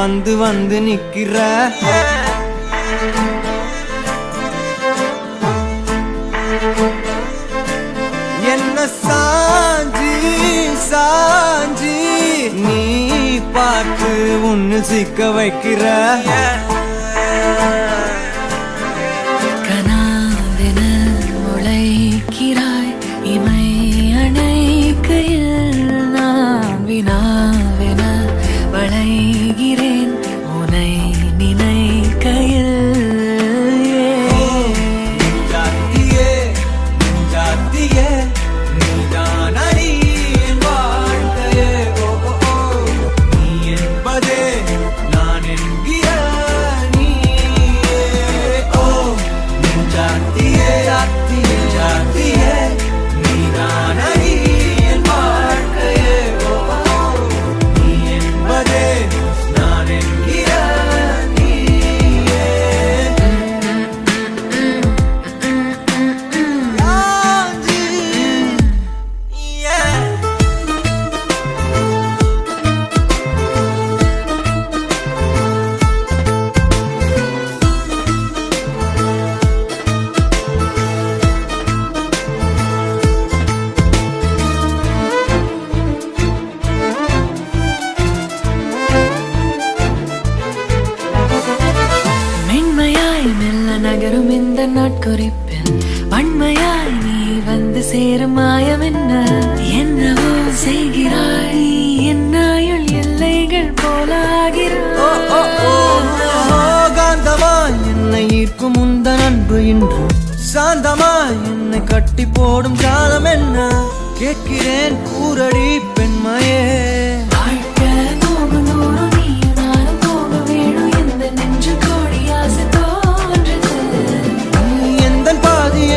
வந்து வந்து நிக்கிற என்ன சாஞ்சி சாஞ்சி நீ பார்த்து ஒன்னு சிக்க வைக்கிற கனாவென முளைக்கிறாய் இமை அணைக்கையில் நான் வினாவென வளைகிறேன் உனை நினைக்கையில் நகரும் இந்த நாட்குறிப்பில் வன்மையாய் நீ வந்து சேரும் மாயம் என்னவோ செய்கிறாய் நீ என்னாயுள் எல்லைகள் போலாகிறாய் காந்தமாய் என்னை ஈர்க்கும் உந்தன் அன்பு இன்று சாந்தமாய் என்னை கட்டி போடும் காலம் என்ன கேட்கிறேன் கூரடி பெண்மையே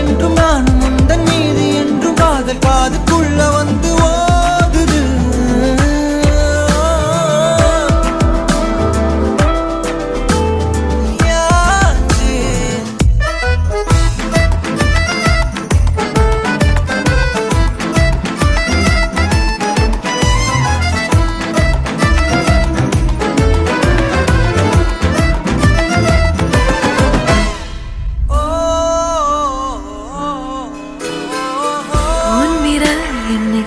என்றும் நானும் முந்தன் மீது என்றும் காதல் பாதுக்குள்ள வந்து ஓதுது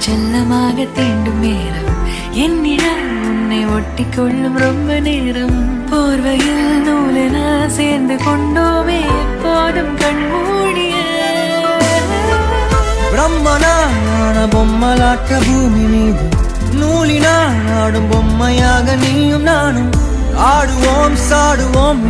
செல்லமாக தீண்டும் நேரம் என்னிடம் உன்னை ஒட்டி கொள்ளும் ரொம்ப நேரம் போர்வையில் நூலென சேர்ந்து கொண்டோமே எப்போதும் கண்மூடிய பிரம்மனான பொம்மலாட்ட பூமி மீது நூலினால் ஆடும் பொம்மையாக நீயும் நானும் ஆடுவோம் சாடுவோம்